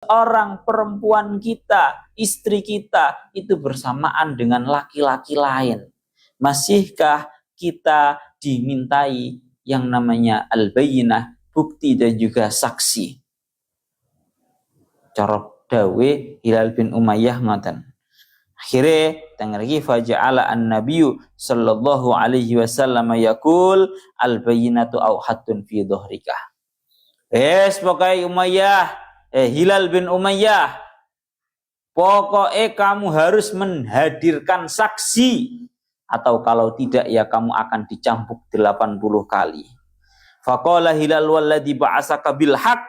seorang perempuan kita, istri kita itu bersamaan dengan laki-laki lain, masihkah kita dimintai yang namanya al-bayyinah, bukti dan juga saksi? Cara dawe Hilal bin Umayyah ngoten. Akhirnya tengah lagi faja'ala an-nabiyyu sallallahu alaihi wasallam yaqul al-bayyinatu aw hattun fi dhahrika. Pokoknya Umayyah, Hilal bin Umayyah, pokoknya kamu harus menghadirkan saksi, atau kalau tidak ya kamu akan dicambuk 80 kali. Faqala Hilal walladzi ba'asaka bil haqq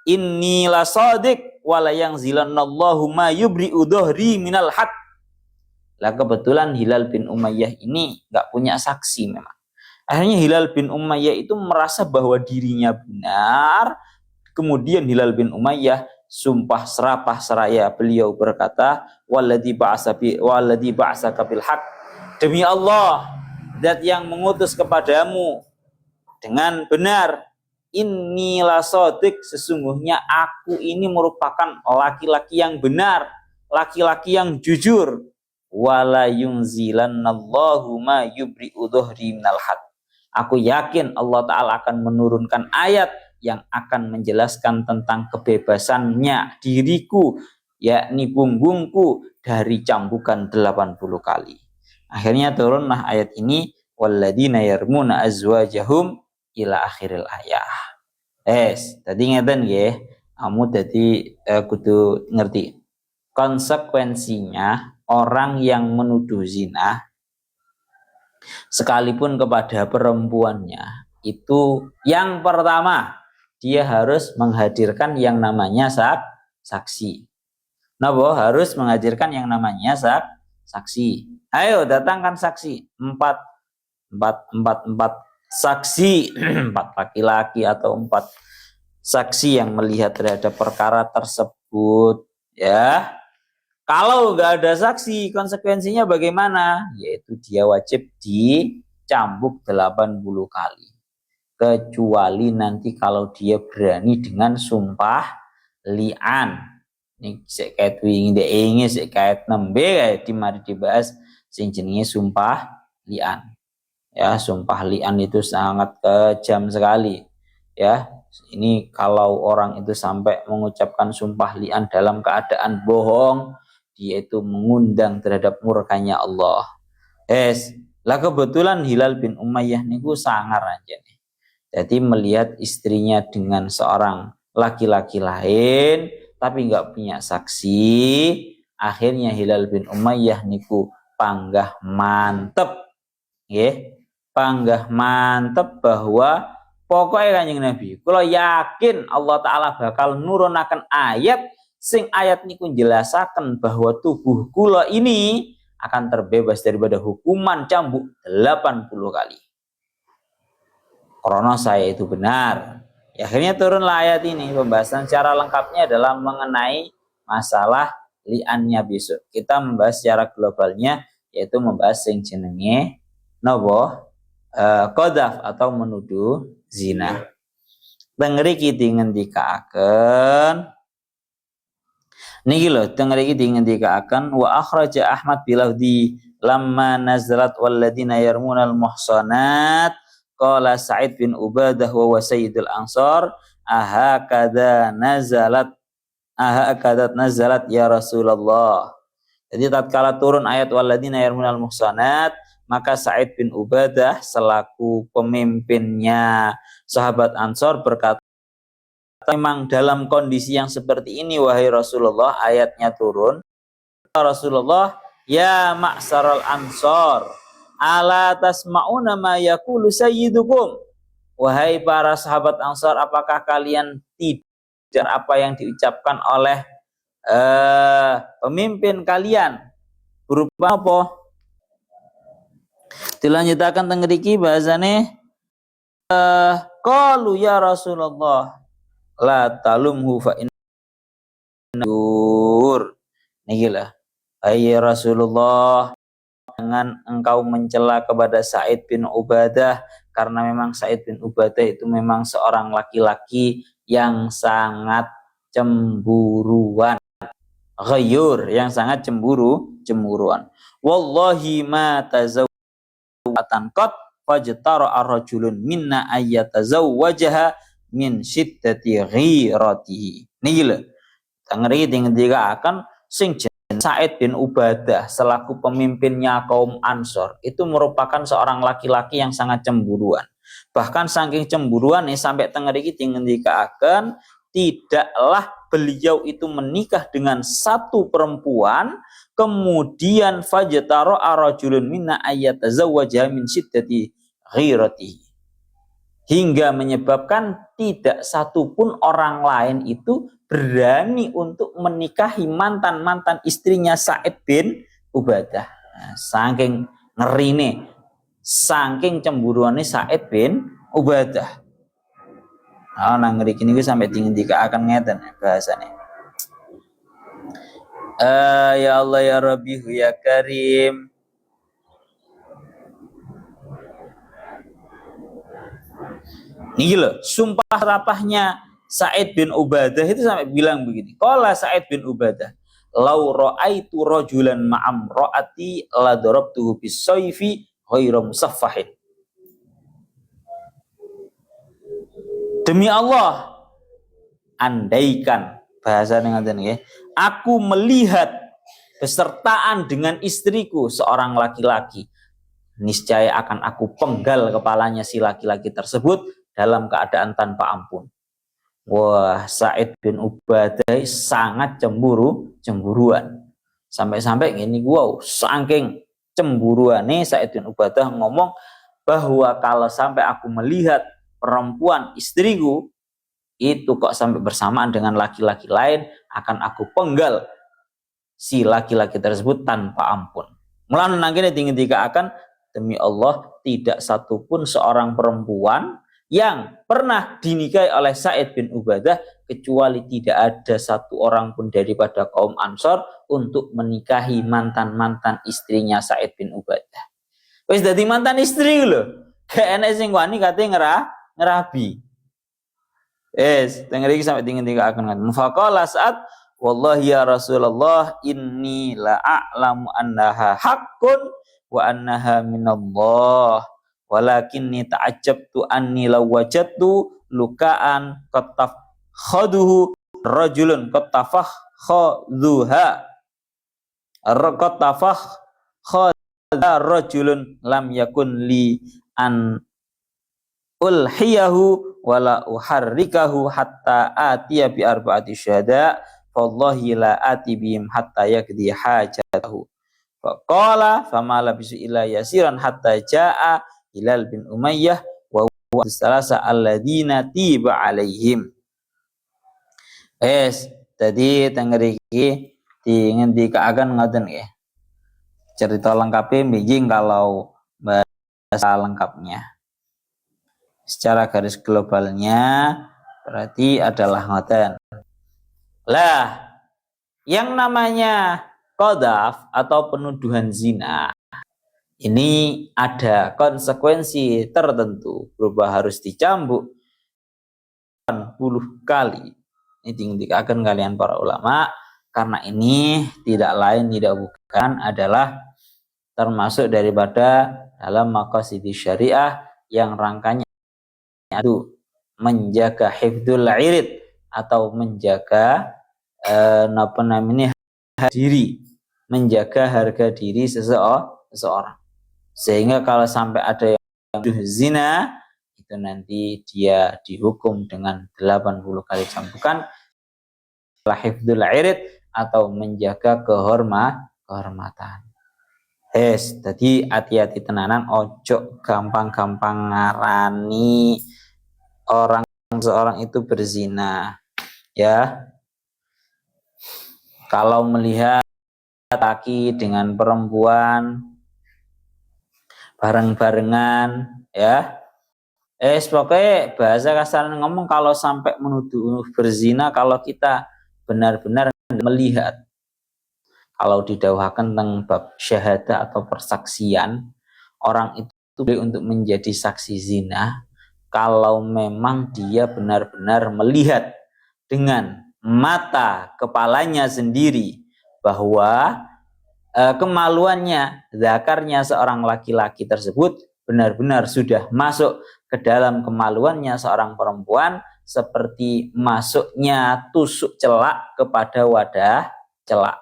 inni la shadiq wa la yanzilanallahu ma yubri'u dhahri minal haqq. Lah kebetulan Hilal bin Umayyah ini nggak punya saksi memang. Akhirnya Hilal bin Umayyah itu merasa bahwa dirinya benar. Kemudian Hilal bin Umayyah sumpah serapah seraya, beliau berkata, walladzi ba'asaka bil haqq, demi Allah, zat yang mengutus kepadamu dengan benar, inni la shadiq, sesungguhnya aku ini merupakan laki-laki yang benar, laki-laki yang jujur. Wala yunzilannallahu ma yubri'u dhahri minal haqq. Aku yakin Allah Ta'ala akan menurunkan ayat yang akan menjelaskan tentang kebebasannya diriku, yakni punggungku, dari cambukan 80 kali. Akhirnya turunlah ayat ini, walladzina yarmuna azwajahum ila akhiril ayah. Tadi ngeten nggih, kamu tadi kudu ngerti konsekuensinya orang yang menuduh zina sekalipun kepada perempuannya itu, yang pertama dia harus menghadirkan yang namanya saksi. Napa? Harus menghadirkan yang namanya saksi. Ayo datangkan saksi. Empat saksi, 4 laki-laki atau 4 saksi yang melihat terhadap perkara tersebut, ya. Kalau nggak ada saksi, konsekuensinya bagaimana? Yaitu dia wajib dicambuk 80 kali. Kecuali nanti kalau dia berani dengan sumpah li'an. Ini sekait wingi ini sekait nembe kayak mari dibahas sing jenenge sumpah li'an. Ya, sumpah li'an itu sangat kejam sekali. Ya, ini kalau orang itu sampai mengucapkan sumpah li'an dalam keadaan bohong, dia itu mengundang terhadap murkanya Allah. Lah kebetulan Hilal bin Umayyah niku sangar aja nih. Jadi melihat istrinya dengan seorang laki-laki lain tapi nggak punya saksi, akhirnya Hilal bin Umayyah niku panggah mantep, panggah mantep bahwa pokoknya Kanjeng Nabi, kalau yakin Allah Ta'ala bakal nurunaken ayat sing ayat niku jelasaken bahwa tubuh kula ini akan terbebas daripada hukuman cambuk 80 kali. Karena saya itu benar. Ya, akhirnya turunlah ayat ini. Pembahasan secara lengkapnya adalah mengenai masalah li'annya besok. Kita membahas secara globalnya, yaitu membahas sing jenenge qadzaf atau menuduh zina. Tengriki dingendikaaken niki lho, tengriki dingendikaaken wa akhraja Ahmad bilafdi lamma nazalat walladzina yarmunal muhsanat qala Sa'id bin Ubadah wa sayyidul ansar ahakadza nazalat ya Rasulullah. Jadi tatkala turun ayat walladzina yarmunal muhsanat, maka Sa'id bin Ubadah selaku pemimpinnya sahabat Ansor berkata, memang dalam kondisi yang seperti ini wahai Rasulullah, ayatnya turun. Rasulullah, ya ma'saral ansor, ala tasma'una ma yaqulu sayyidukum. Wahai para sahabat Ansor, apakah kalian tidak apa yang diucapkan oleh pemimpin kalian? Berupa apa? Dilanjutkan tengriki bahasane qalu ya Rasulullah la talumhu fa innahu nikilah, hai Rasulullah, jangan engkau mencela kepada Sa'id bin Ubadah, karena memang Sa'id bin Ubadah itu memang seorang laki-laki yang sangat cemburuan. Ghayur, yang sangat cemburuan. Wallahi ma tazawwatan qat fajtara ar-rajulun minna ayyatazawwajaha min syiddati ghiratihi. Niki lho. Tangri ngendika akan sing Sa'id bin Ubadah selaku pemimpinnya kaum Ansor itu merupakan seorang laki-laki yang sangat cemburuan. Bahkan saking cemburuan nih sampai tengeriki dingendikaaken tidaklah beliau itu menikah dengan satu perempuan kemudian fajtaro arajulun minna ayyatazawwaja min syiddati ghiratihi, hingga menyebabkan tidak satupun orang lain itu berani untuk menikahi mantan-mantan istrinya Sa'id bin Ubadah. Nah, saking ngerine, saking cemburuannya Sa'id bin Ubadah. Nah, ngeriki niku sampai dika akan ngeten bahasane. Ya Allah ya Rabbi ya Karim. Ini loh, sumpah rapahnya Sa'id bin Ubadah itu sampai bilang begini. Qala Sa'id bin Ubadah, "Lau ra'aitu rajulan ma'am ra'ati la darabtuhu bis-sayfi ghairu musaffahin." Demi Allah, andaikan bahasa ngaten nggih, aku melihat besertaan dengan istriku seorang laki-laki, niscaya akan aku penggal kepalanya si laki-laki tersebut dalam keadaan tanpa ampun. Wah, Sa'id bin Ubadah sangat cemburuan. Sampai-sampai gini, wow, saking cemburuan nih Sa'id bin Ubadah ngomong bahwa kalau sampai aku melihat perempuan istriku itu kok sampai bersamaan dengan laki-laki lain, akan aku penggal si laki-laki tersebut tanpa ampun. Mulane nangkene tinggi-tinggi akan, demi Allah tidak satupun seorang perempuan yang pernah dinikahi oleh Sa'id bin Ubadah kecuali tidak ada satu orang pun daripada kaum Ansor untuk menikahi mantan-mantan istrinya Sa'id bin Ubadah. Wis dadi mantan istri lho. Kayak enek sing wani kate ngerabi. Tengeri sampai tinggi-tinggi akan ngatakan. Faqala Sa'ad, wallahi ya Rasulullah inni la a'lamu annaha haqqun wa annaha minallah walakinni ta'ajjabtu anni law wajadtu lukaan qataf khaduhu rajulun qatafah khaduha qatafah khadha rajulun lam yakun li an ulhiyahu wala uharrikahu hatta atiya bi arba'ati syuhada wallahi la ati bihim hatta yakdi hajatahu. Faqala fama labisu illa yasiran hatta jaa Hilal bin Umayyah wa huwa salasa alladziina tiba alaihim. Tadi tengeriki dingendikaaken ngoten nggih. Cerita lengkapnya bijing kalau bahasa lengkapnya. Secara garis globalnya berarti adalah ngoten. Lah, yang namanya qadhaf atau penuduhan zina ini ada konsekuensi tertentu berupa harus dicambuk 80 kali. Ini dikatakan kalian para ulama karena ini tidak lain tidak bukan adalah termasuk daripada dalam maqasidis syariah yang rangkanya itu menjaga hifdzul irid atau menjaga diri, menjaga harga diri seseorang. Sehingga kalau sampai ada yang zina itu nanti dia dihukum dengan 80 kali cambukan hifdzul irid atau menjaga kehormatan. Jadi hati-hati tenanan, ojo gampang-gampang ngarani orang seorang itu berzina. Ya. Kalau melihat laki dengan perempuan bareng-barengan, ya. Pokoknya bahasa kasar ngomong kalau sampai menuduh berzina kalau kita benar-benar melihat. Kalau didawahkan tentang bab syahadah atau persaksian, orang itu boleh untuk menjadi saksi zina kalau memang dia benar-benar melihat dengan mata kepalanya sendiri bahwa kemaluannya, zakarnya seorang laki-laki tersebut benar-benar sudah masuk ke dalam kemaluannya seorang perempuan seperti masuknya tusuk celak kepada wadah celak.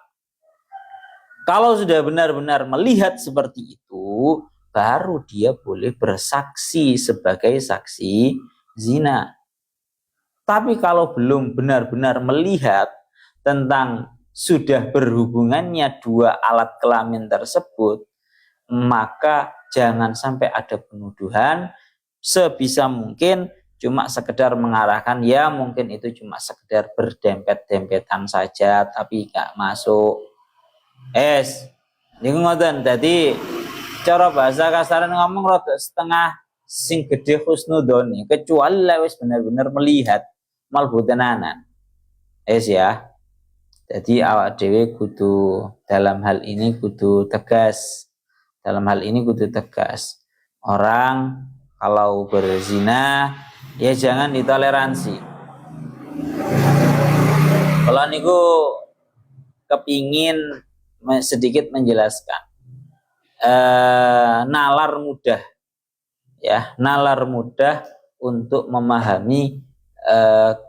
Kalau sudah benar-benar melihat seperti itu, baru dia boleh bersaksi sebagai saksi zina. Tapi kalau belum benar-benar melihat tentang sudah berhubungannya dua alat kelamin tersebut, maka jangan sampai ada penuduhan. Sebisa mungkin cuma sekedar mengarahkan, ya mungkin itu cuma sekedar berdempet-dempetan saja, tapi gak masuk. Niku ngoten. Dadi cara bahasa kasaran ngomong rada setengah sing gede husnudon, kecuali wis benar-benar melihat malbu tenanan. Ya. Jadi awak dhewe kudu dalam hal ini kudu tegas. Orang kalau berzina ya jangan ditoleransi. Kalau niku kepingin sedikit menjelaskan, nalar mudah untuk memahami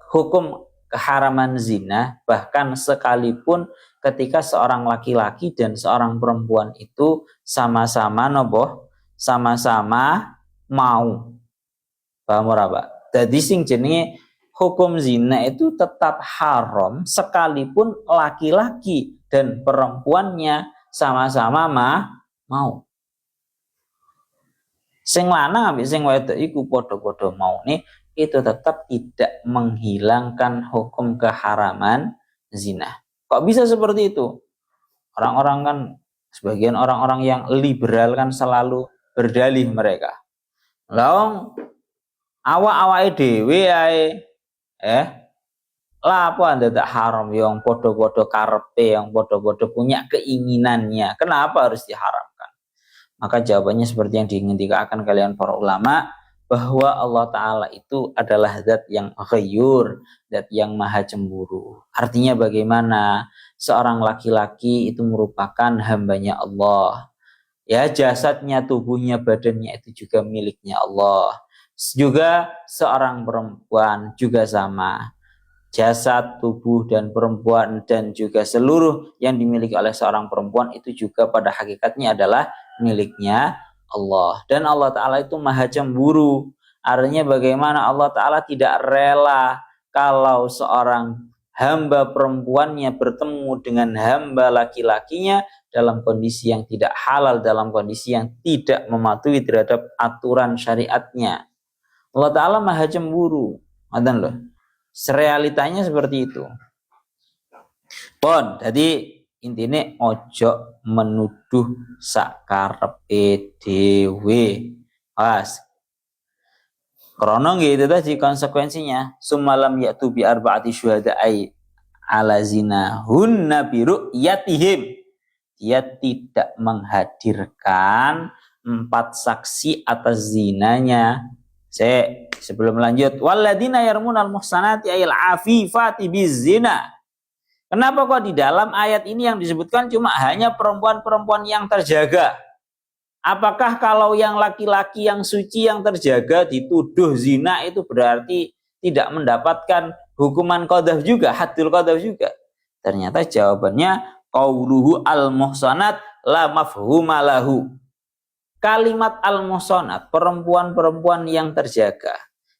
hukum keharaman zina, bahkan sekalipun ketika seorang laki-laki dan seorang perempuan itu sama-sama mau. Paham ora, Pak? Jadi sing jenenge hukum zina itu tetap haram sekalipun laki-laki dan perempuannya sama-sama mau. Sing lanang ambek sing wedok iku padha-padha mau nih, itu tetap tidak menghilangkan hukum keharaman zina. Kok bisa seperti itu? Orang-orang kan, sebagian orang-orang yang liberal kan selalu berdalih mereka. Laung awak-awake dhewe ae lah apa anda tak haram yang podo-podo karepe, yang podo-podo punya keinginannya, kenapa harus diharamkan? Maka jawabannya seperti yang diinginkan kalian para ulama, bahwa Allah Ta'ala itu adalah zat yang ghayur, zat yang maha cemburu. Artinya bagaimana? Seorang laki-laki itu merupakan hambanya Allah. Ya, jasadnya, tubuhnya, badannya itu juga miliknya Allah. Juga seorang perempuan juga sama. Jasad, tubuh, dan perempuan dan juga seluruh yang dimiliki oleh seorang perempuan itu juga pada hakikatnya adalah miliknya Allah. Dan Allah Ta'ala itu maha cemburu. Artinya bagaimana Allah Ta'ala tidak rela kalau seorang hamba perempuannya bertemu dengan hamba laki-lakinya dalam kondisi yang tidak halal, dalam kondisi yang tidak mematuhi terhadap aturan syariatnya. Allah Ta'ala maha cemburu. Ngoten loh. Realitanya seperti itu. Pon, jadi intinya ojo menuduh sakarepe dhewe. Pas. Krono gitu tadi konsekuensinya, sumalam ya'tu bi arba'ati syuhada'i ala zina hunna bi ru'yatihim. Dia tidak menghadirkan 4 saksi atas zinanya. Sebelum lanjut, walladzina yarmunal muhsanati ayil afifati bizina. Kenapa kok di dalam ayat ini yang disebutkan cuma hanya perempuan-perempuan yang terjaga? Apakah kalau yang laki-laki yang suci yang terjaga dituduh zina itu berarti tidak mendapatkan hukuman qadzaf juga, haddul qadzaf juga? Ternyata jawabannya qauluhu al-muhsanat la mafhuma lahu. Kalimat al-muhsanat, perempuan-perempuan yang terjaga,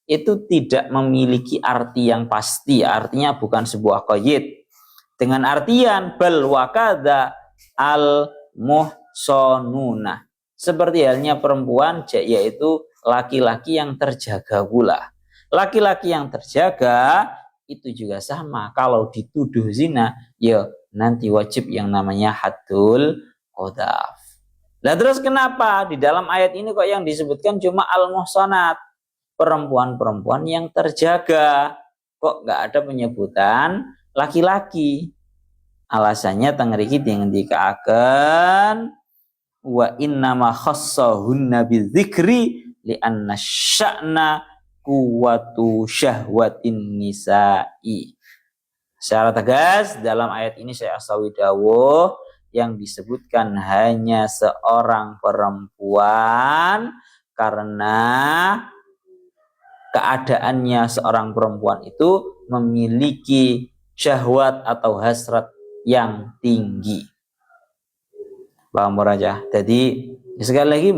itu tidak memiliki arti yang pasti, artinya bukan sebuah qaid. Dengan artian bal wakada al-muhsanuna. Seperti halnya perempuan, yaitu laki-laki yang terjaga pula. Laki-laki yang terjaga itu juga sama. Kalau dituduh zina, ya nanti wajib yang namanya haddul qadzaf. Nah terus kenapa di dalam ayat ini kok yang disebutkan cuma al-muhsanat, perempuan-perempuan yang terjaga, kok nggak ada penyebutan laki-laki? Alasannya tengriki dikaaken wa innama khassahunna bidzikri li anna sya'na quwwatu syahwatin nisa'i. Secara tegas dalam ayat ini Syekh As-Sawi dawuh yang disebutkan hanya seorang perempuan karena keadaannya seorang perempuan itu memiliki syahwat atau hasrat yang tinggi. Paham aja. Jadi sekali lagi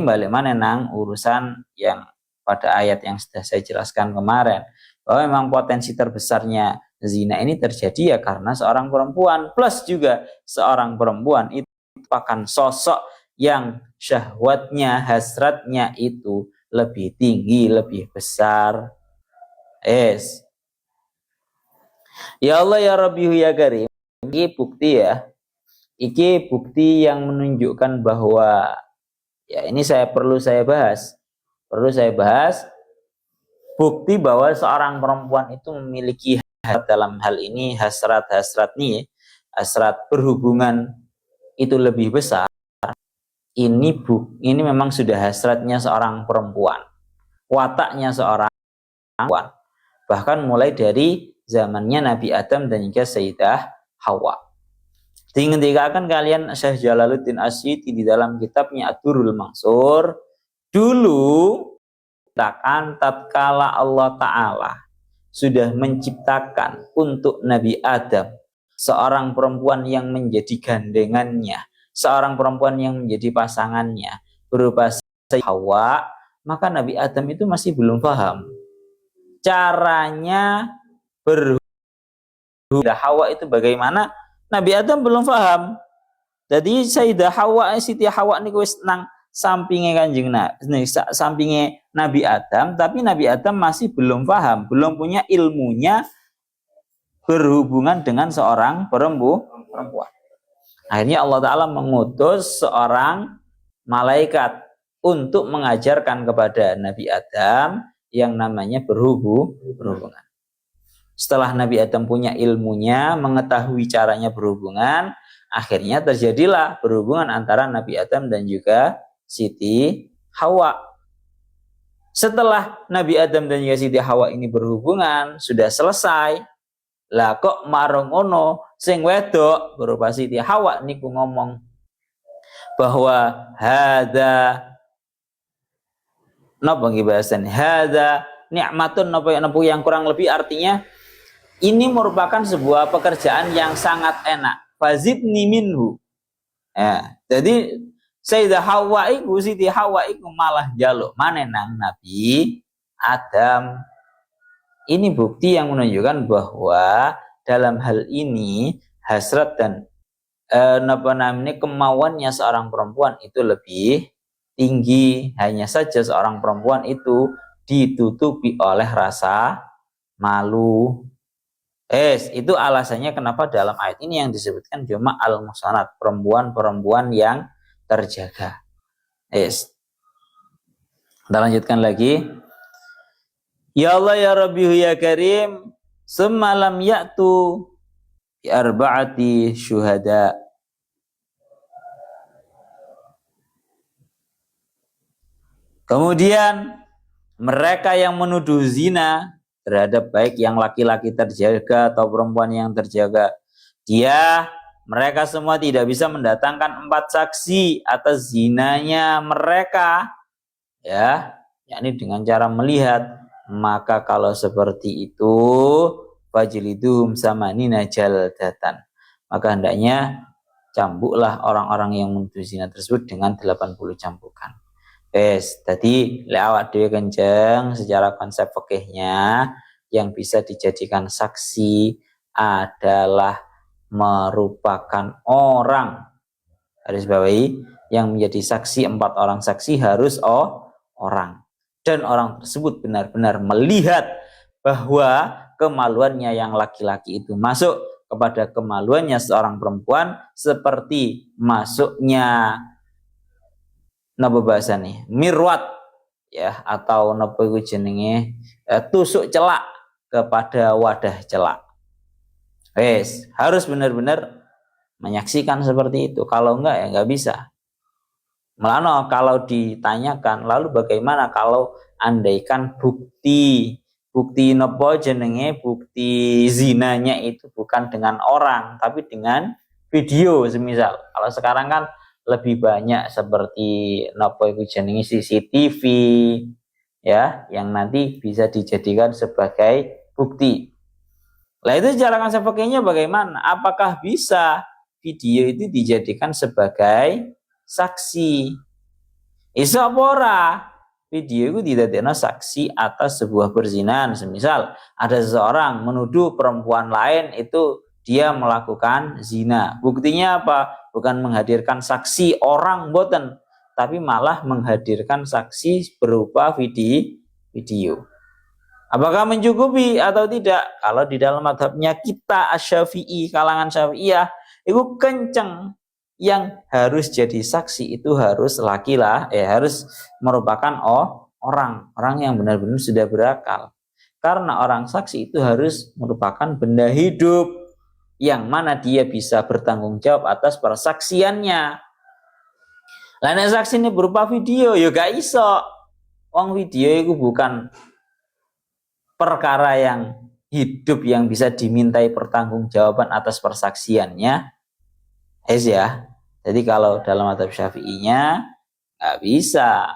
balik mana nang urusan yang pada ayat yang sudah saya jelaskan kemarin, bahwa memang potensi terbesarnya zina ini terjadi ya karena seorang perempuan, plus juga seorang perempuan itu akan sosok yang syahwatnya, hasratnya itu lebih tinggi, lebih besar. Ya Allah ya Rabbi ya Karim, ini bukti ya. Iki bukti yang menunjukkan bahwa ya ini perlu saya bahas bukti bahwa seorang perempuan itu memiliki hasrat dalam hal ini, hasrat berhubungan itu lebih besar. Ini memang sudah hasratnya seorang perempuan, wataknya seorang perempuan, bahkan mulai dari zamannya Nabi Adam dan juga Sayyidah Hawa. Dikatakan kalian Syekh Jalaluddin Asyidi di dalam kitabnya Ad-Durrul Mansur, dulu tatkala Allah Ta'ala sudah menciptakan untuk Nabi Adam seorang perempuan yang menjadi gandengannya, seorang perempuan yang menjadi pasangannya berupa Hawa, maka Nabi Adam itu masih belum paham caranya berhubungan Hawa itu bagaimana. Nabi Adam belum paham. Jadi Sayyidah Hawa, Siti Hawa niku wis nang sampinge Kanjeng sampinge Nabi Adam, tapi Nabi Adam masih belum paham, belum punya ilmunya berhubungan dengan seorang perempuan. Akhirnya Allah Ta'ala mengutus seorang malaikat untuk mengajarkan kepada Nabi Adam yang namanya berhubungan. Setelah Nabi Adam punya ilmunya, mengetahui caranya berhubungan, akhirnya terjadilah berhubungan antara Nabi Adam dan juga Siti Hawa. Setelah Nabi Adam dan juga Siti Hawa ini berhubungan, sudah selesai. Lah kok marongono sing wedok berupa Siti Hawa niku ngomong bahwa hada napa nggih bahasan hada nikmatun napa yang kurang lebih artinya ini merupakan sebuah pekerjaan yang sangat enak. Fazidni minhu. Jadi Sayyidah Hawa iku, Siti Hawa iku malah jaluk manenang Nabi Adam. Ini bukti yang menunjukkan bahwa dalam hal ini hasrat dan kemauannya seorang perempuan itu lebih tinggi. Hanya saja seorang perempuan itu ditutupi oleh rasa malu. Itu alasannya kenapa dalam ayat ini yang disebutkan cuma al-muhsanat, perempuan-perempuan yang terjaga. Kita lanjutkan lagi. Ya Allah ya Rabbi ya Karim, semalam ya'tu bi arba'ati syuhada. Kemudian mereka yang menuduh zina terhadap baik yang laki-laki terjaga atau perempuan yang terjaga, mereka semua tidak bisa mendatangkan 4 saksi atas zinanya mereka, yakni dengan cara melihat. Maka kalau seperti itu fajlidum samanina jaldatan, maka hendaknya cambuklah orang-orang yang menuduh zina tersebut dengan 80 cambukan. Tadi lewat dewe kenceng secara konsep fikihnya yang bisa dijadikan saksi adalah merupakan orang, harus bawahi yang menjadi saksi 4 orang saksi harus orang, dan orang tersebut benar-benar melihat bahwa kemaluannya yang laki-laki itu masuk kepada kemaluannya seorang perempuan seperti masuknya napa bahasane mirwat atau napa iku jenenge tusuk celak kepada wadah celak. Harus benar-benar menyaksikan seperti itu. Kalau enggak ya enggak bisa. Melano kalau ditanyakan lalu bagaimana kalau andaikan bukti bukti nopo jenenge, bukti zinanya itu bukan dengan orang tapi dengan video. Semisal kalau sekarang kan lebih banyak seperti nopo itu jenenge CCTV ya, yang nanti bisa dijadikan sebagai bukti. Lah itu cara konsekuensinya bagaimana? Apakah bisa video itu dijadikan sebagai saksi? Iso apa ora? Video itu didadekno saksi atas sebuah perzinahan. Semisal ada seseorang menuduh perempuan lain itu dia melakukan zina. Buktinya apa? Bukan menghadirkan saksi orang boten, tapi malah menghadirkan saksi berupa video. Apakah mencukupi atau tidak? Kalau di dalam madhabnya kita Asy-Syafi'i, kalangan Syafi'iyah, itu kenceng. Yang harus jadi saksi itu harus harus merupakan orang yang benar-benar sudah berakal. Karena orang saksi itu harus merupakan benda hidup yang mana dia bisa bertanggung jawab atas persaksiannya. Lah nek saksi ini berupa video ya gak iso. Wong video itu bukan perkara yang hidup yang bisa dimintai pertanggungjawaban atas persaksiannya. Ya. Jadi kalau dalam mazhab Syafi'inya nggak bisa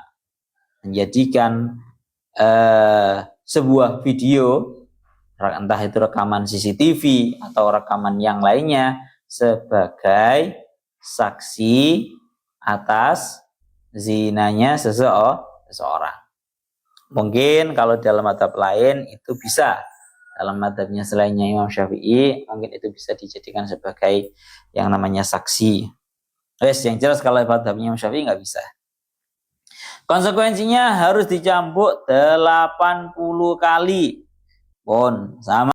menjadikan sebuah video, entah itu rekaman CCTV atau rekaman yang lainnya, sebagai saksi atas zinanya seseorang. Mungkin kalau dalam mazhab lain itu bisa. Dalam mazhabnya selainnya Imam Syafi'i, mungkin itu bisa dijadikan sebagai yang namanya saksi. Yang jelas kalau mazhabnya Imam Syafi'i nggak bisa. Konsekuensinya harus dicambuk 80 kali. Sama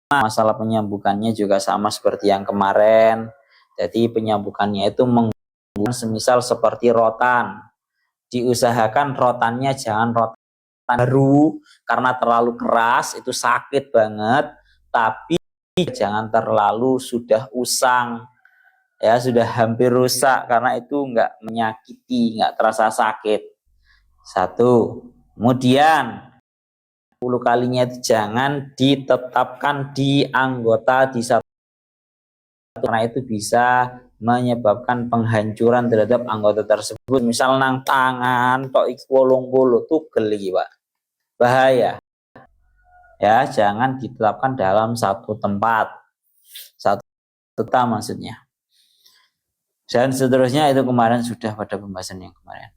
masalah penyambukannya juga sama seperti yang kemarin. Jadi penyambukannya itu menggunakan semisal seperti rotan. Diusahakan rotannya jangan rotan baru karena terlalu keras itu sakit banget, tapi jangan terlalu sudah usang ya, sudah hampir rusak karena itu enggak menyakiti, enggak terasa sakit. Satu. Kemudian 10 kalinya itu jangan ditetapkan di anggota di satu, karena itu bisa menyebabkan penghancuran terhadap anggota tersebut. Misal nang tangan tok iki 80 tugel iki, Pak. Bahaya. Ya, jangan ditetapkan dalam satu tempat. Satu maksudnya. Dan seterusnya itu kemarin sudah pada pembahasan yang kemarin.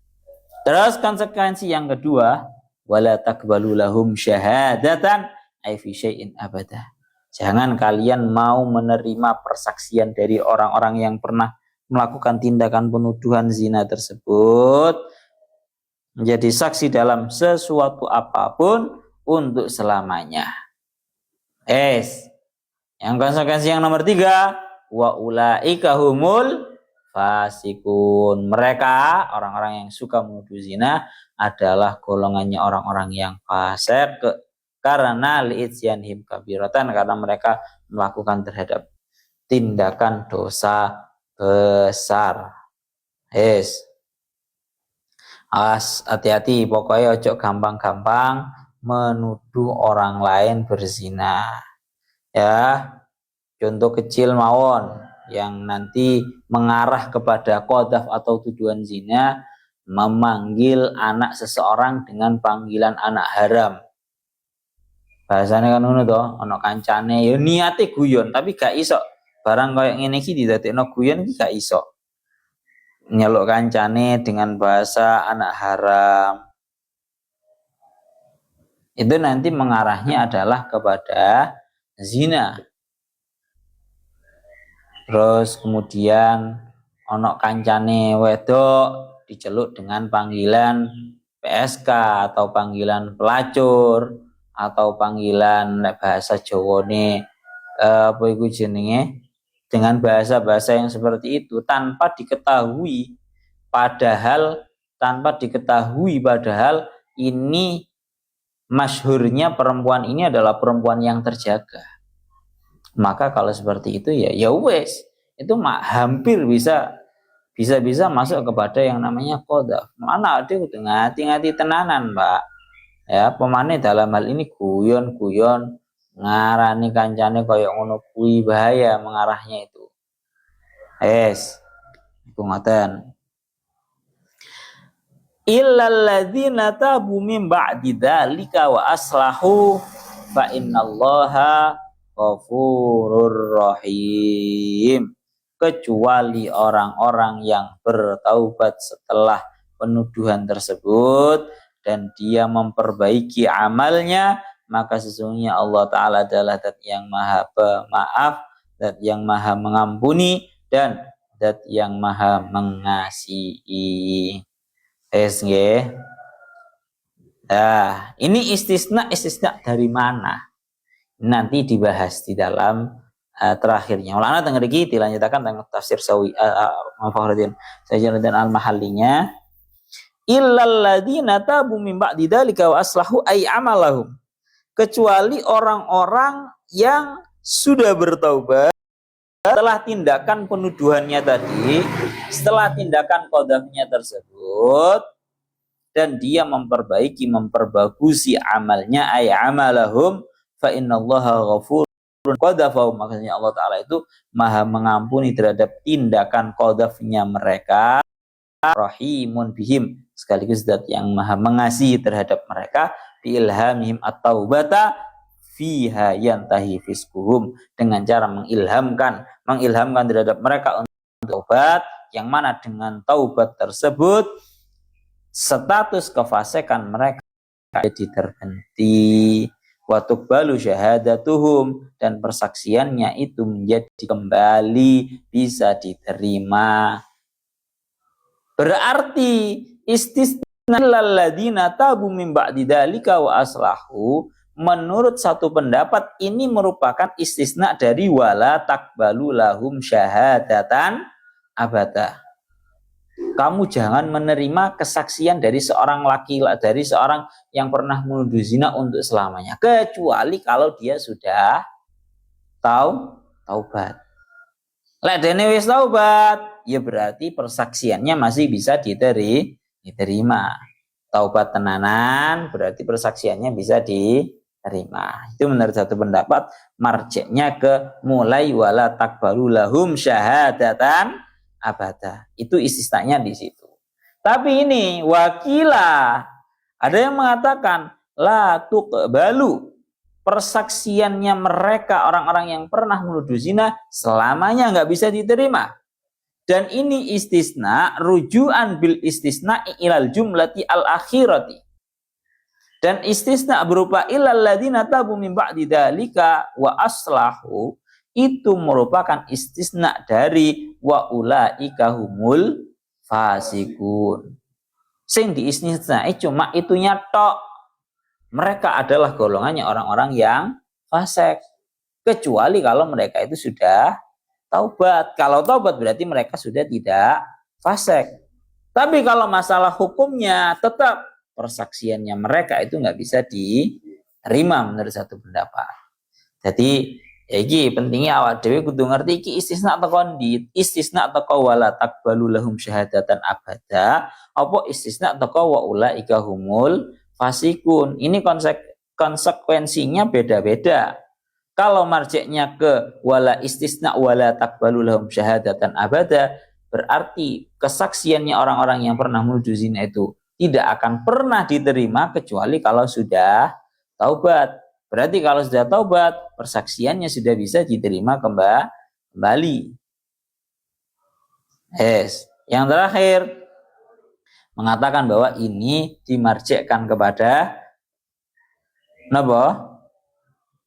Terus konsekuensi yang kedua, wala taqbalu lahum syahadatan ay fi syai'in abada. Jangan kalian mau menerima persaksian dari orang-orang yang pernah melakukan tindakan penuduhan zina tersebut menjadi saksi dalam sesuatu apapun untuk selamanya. Yang konsekuensi yang nomor 3, wa ulaika humul fasikun. Mereka orang-orang yang suka menuduh zina adalah golongannya orang-orang yang fasik karena li'ityanhim kabiratan, karena mereka melakukan terhadap tindakan dosa besar. Hati-hati, pokoknya ojo gampang-gampang menuduh orang lain berzina. Ya, contoh kecil mawon yang nanti mengarah kepada qadzaf atau tuduhan zina, memanggil anak seseorang dengan panggilan anak haram. Bahasanya kan ngono to, ana kancane ya niate guyon tapi gak iso. Barang koyo ngene iki didadekno guyon iki gak iso. Nyeluk kancane dengan bahasa anak haram. Itu nanti mengarahnya adalah kepada zina. Terus kemudian ono kancane wedok diceluk dengan panggilan PSK atau panggilan pelacur atau panggilan bahasa Jawane apa iku jenenge, dengan bahasa-bahasa yang seperti itu tanpa diketahui padahal ini masyhurnya perempuan ini adalah perempuan yang terjaga. Maka kalau seperti itu ya wes, itu hampir bisa masuk kepada yang namanya qadzaf. Mana ada dengan hati-hati tenanan, Mbak. Ya, pemane dalam hal ini guyon-guyon ngarani kancane kaya ngono kuwi bahaya mengarahnya itu. Iku ngoten. Illal ladzina tabu min ba'di dzalika wa aslahu fa innallaha ghafurur rahim. Kecuali orang-orang yang bertaubat setelah penuduhan tersebut dan dia memperbaiki amalnya, maka sesungguhnya Allah Ta'ala adalah zat yang maha pemaaf, zat yang maha mengampuni, dan zat yang maha mengasihi. Nah, ini istisna dari mana? Nanti dibahas di dalam terakhirnya. Ulama tengah iki dilanjutkan tentang tafsir Sawi Fakhruddin Sajanuddin Al-Mahallinya. Illal ladzina tabu min ba'di dzalika wa aslahu ay amalahum. Kecuali orang-orang yang sudah bertaubat setelah tindakan penuduhannya tadi, setelah tindakan qadzafnya tersebut, dan dia memperbaiki, memperbagusi amalnya, ay amalahum, fa innallaha ghafurun qadzafahum. Maksudnya Allah Ta'ala itu maha mengampuni terhadap tindakan qadzafnya mereka, rahimun bihim, sekaligus zat yang maha mengasihi terhadap mereka, biilhamihim at-taubata fiha yantahi fiskuhum, dengan cara mengilhamkan terhadap mereka untuk taubat, yang mana dengan taubat tersebut status kefasikan mereka jadi terhenti, wa tuqbalu syahadatuhum, dan persaksiannya itu menjadi kembali bisa diterima. Berarti istisna ladzina tabu min ba'di dzalika wa aslahu, menurut satu pendapat ini merupakan istisna dari wala takbalu lahum syahadatan abada. Kamu jangan menerima kesaksian dari seorang dari seorang yang pernah menuduh zina untuk selamanya, kecuali kalau dia sudah taubat. Lek dene wis taubat, ya berarti persaksiannya masih bisa diterima. Taubat tenanan berarti persaksiannya bisa diterima. Itu menurut satu pendapat, marjeknya ke mulai wala takbalu lahum syahadatan abada. Itu istisnanya di situ. Tapi ini wakilah, ada yang mengatakan la tuqbalu, persaksiannya mereka orang-orang yang pernah menuduh zina selamanya nggak bisa diterima. Dan ini istisna rujuan bil istisna ilal jumlati al akhirati. Dan istisna berupa illal ladzina tabu min ba'di dzalika wa aslahu, itu merupakan istisna dari wa ulaika humul fasikun. Sing diistisnai cuma itunya tok. Mereka adalah golongannya orang-orang yang fasik. Kecuali kalau mereka itu sudah taubat. Kalau taubat berarti mereka sudah tidak fasik. Tapi kalau masalah hukumnya tetap persaksiannya mereka itu nggak bisa diterima menurut satu pendapat. Jadi iki pentingnya awak dhewe kudu ngerti iki istisna atau kondit, istisna atau wala takbalu lahum syahadatan abada, apa istisna atau wa ulaika humul fasikun. Ini konsekuensinya beda-beda. Kalau marjeknya ke wala istisna wala takbalu lahum syahadatan abada, berarti kesaksiannya orang-orang yang pernah menuduh zina itu tidak akan pernah diterima kecuali kalau sudah taubat. Berarti kalau sudah taubat, persaksiannya sudah bisa diterima kembali. Yang terakhir, mengatakan bahwa ini dimarjekkan kepada napa?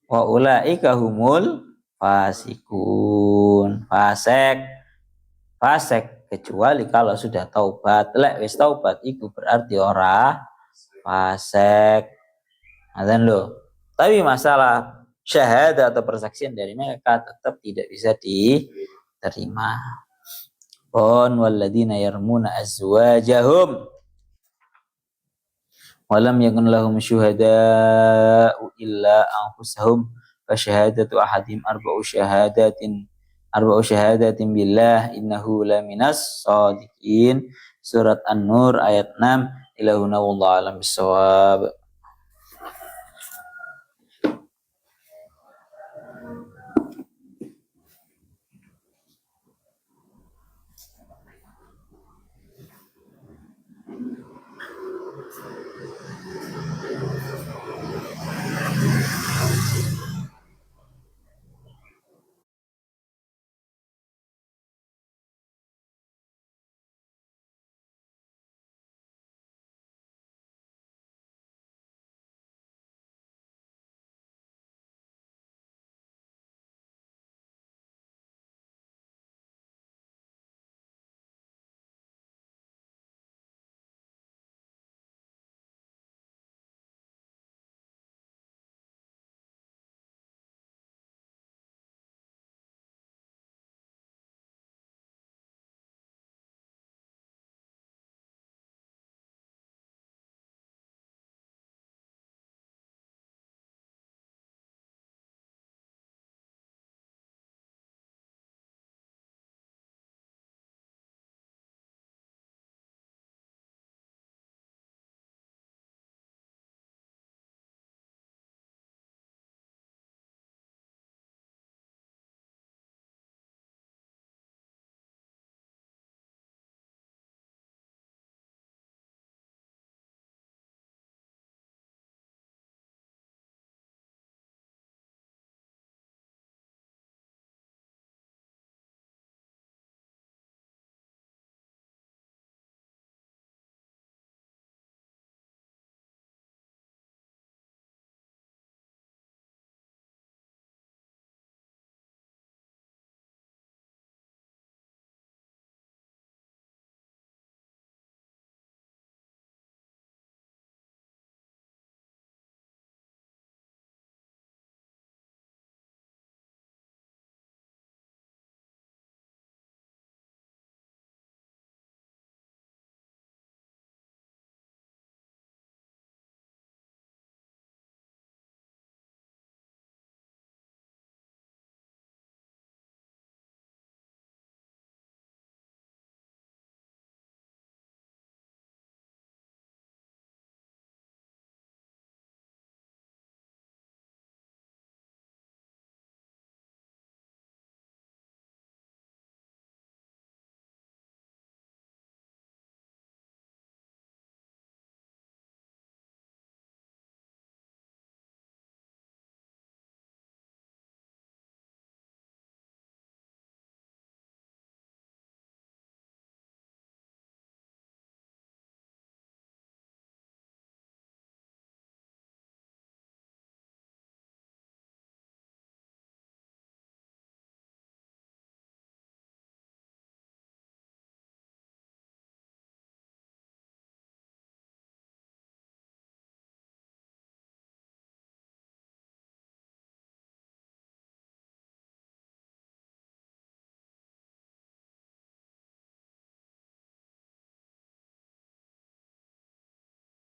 Wa ulaika humul fasikun. Fasik kecuali kalau sudah taubat. Lek wis taubat iku berarti ora fasik. Azan lo. Tapi masalah syahadat atau persaksian dari mereka tetap tidak bisa diterima. Walladzina yarmuna azwajahum walam yakun lahum syuhada'u illa anfusahum fa syahadatu ahadihim arba'u syahadatin billah innahu laminas shadiqin. Surat An-Nur ayat 6. Ilahuna wallahu a'lam bissawab.